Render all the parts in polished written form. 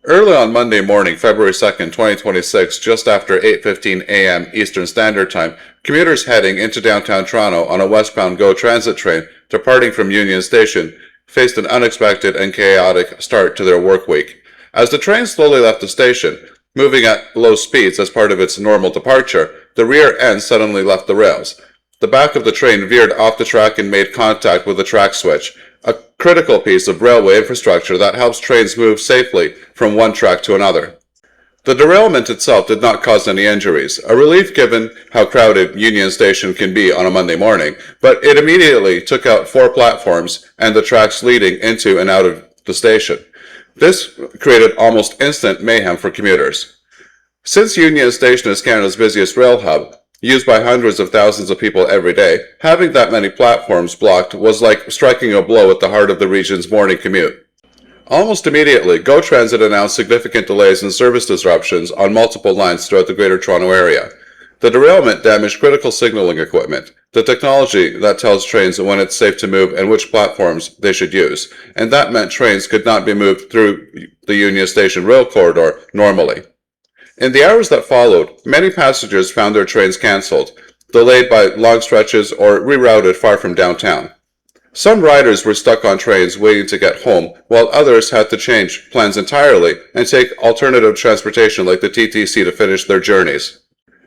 Early on Monday morning, February 2nd, 2026, just after 8:15 a.m. Eastern Standard Time, commuters heading into downtown Toronto on a westbound GO Transit train departing from Union Station faced an unexpected and chaotic start to their work week. As the train slowly left the station, moving at low speeds as part of its normal departure, the rear end suddenly left the rails. The back of the train veered off the track and made contact with the track switch, a critical piece of railway infrastructure that helps trains move safely from one track to another. The derailment itself did not cause any injuries, a relief given how crowded Union Station can be on a Monday morning, but it immediately took out 4 platforms and the tracks leading into and out of the station. This created almost instant mayhem for commuters. Since Union Station is Canada's busiest rail hub, used by hundreds of thousands of people every day, having that many platforms blocked was like striking a blow at the heart of the region's morning commute. Almost immediately, GO Transit announced significant delays and service disruptions on multiple lines throughout the Greater Toronto Area. The derailment damaged critical signaling equipment, the technology that tells trains when it's safe to move and which platforms they should use, and that meant trains could not be moved through the Union Station rail corridor normally. In the hours that followed, many passengers found their trains cancelled, delayed by long stretches, or rerouted far from downtown. Some riders were stuck on trains waiting to get home, while others had to change plans entirely and take alternative transportation like the TTC to finish their journeys.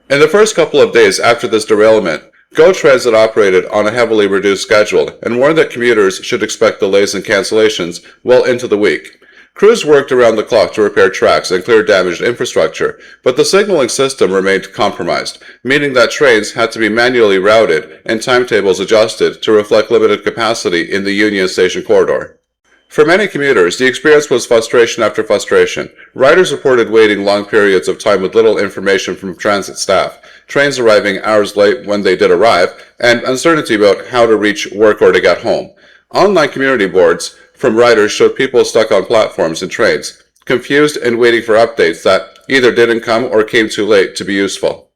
In the first couple of days after this derailment, GO Transit operated on a heavily reduced schedule and warned that commuters should expect delays and cancellations well into the week. Crews worked around the clock to repair tracks and clear damaged infrastructure, but the signaling system remained compromised, meaning that trains had to be manually routed and timetables adjusted to reflect limited capacity in the Union Station corridor. For many commuters, the experience was frustration after frustration. Riders reported waiting long periods of time with little information from transit staff, trains arriving hours late when they did arrive, and uncertainty about how to reach work or to get home. Online community boards from riders showed people stuck on platforms and trains, confused and waiting for updates that either didn't come or came too late to be useful.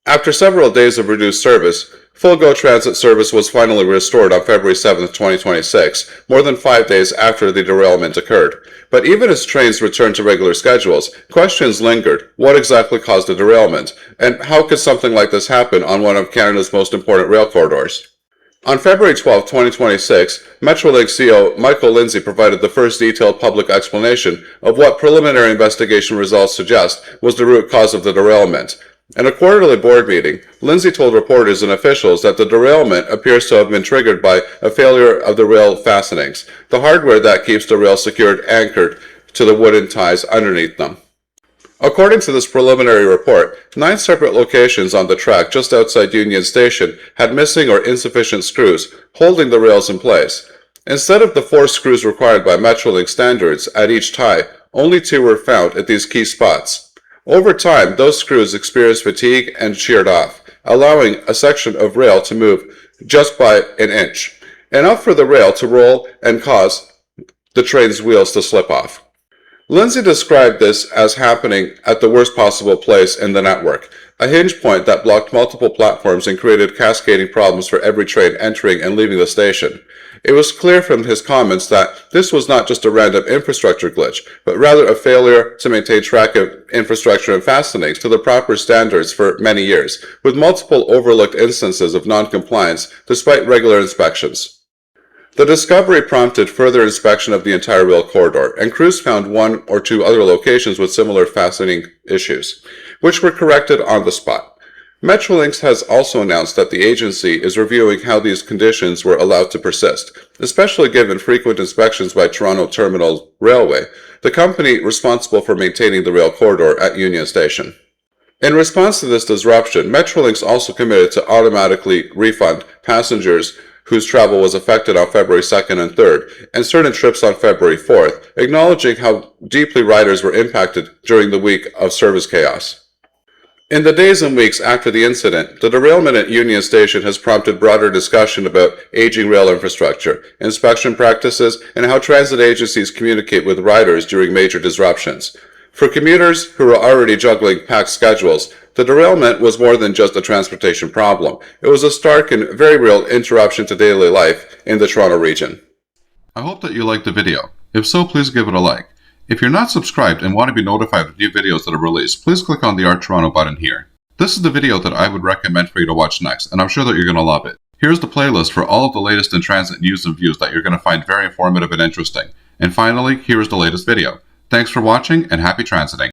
After several days of reduced service, full GO Transit service was finally restored on February 7, 2026, more than 5 days after the derailment occurred. But even as trains returned to regular schedules, questions lingered. What exactly caused the derailment? And how could something like this happen on one of Canada's most important rail corridors? On February 12, 2026, Metrolinx CEO Michael Lindsay provided the first detailed public explanation of what preliminary investigation results suggest was the root cause of the derailment. In a quarterly board meeting, Lindsay told reporters and officials that the derailment appears to have been triggered by a failure of the rail fastenings, the hardware that keeps the rail secured anchored to the wooden ties underneath them. According to this preliminary report, 9 separate locations on the track just outside Union Station had missing or insufficient screws holding the rails in place. Instead of the 4 screws required by Metrolinx standards at each tie, only 2 were found at these key spots. Over time, those screws experienced fatigue and sheared off, allowing a section of rail to move just by an inch, enough for the rail to roll and cause the train's wheels to slip off. Lindsay described this as happening at the worst possible place in the network, a hinge point that blocked multiple platforms and created cascading problems for every train entering and leaving the station. It was clear from his comments that this was not just a random infrastructure glitch, but rather a failure to maintain track of infrastructure and fastenings to the proper standards for many years, with multiple overlooked instances of non-compliance despite regular inspections. The discovery prompted further inspection of the entire rail corridor, and crews found 1 or 2 other locations with similar fastening issues, which were corrected on the spot. Metrolinx has also announced that the agency is reviewing how these conditions were allowed to persist, especially given frequent inspections by Toronto Terminal Railway, the company responsible for maintaining the rail corridor at Union Station. In response to this disruption, Metrolinx also committed to automatically refund passengers whose travel was affected on February 2nd and 3rd, and certain trips on February 4th, acknowledging how deeply riders were impacted during the week of service chaos. In the days and weeks after the incident, the derailment at Union Station has prompted broader discussion about aging rail infrastructure, inspection practices, and how transit agencies communicate with riders during major disruptions. For commuters who were already juggling packed schedules, the derailment was more than just a transportation problem. It was a stark and very real interruption to daily life in the Toronto region. I hope that you liked the video. If so, please give it a like. If you're not subscribed and want to be notified of new videos that are released, please click on the Art Toronto button here. This is the video that I would recommend for you to watch next, and I'm sure that you're going to love it. Here's the playlist for all of the latest in transit news and views that you're going to find very informative and interesting. And finally, here is the latest video. Thanks for watching and happy transiting.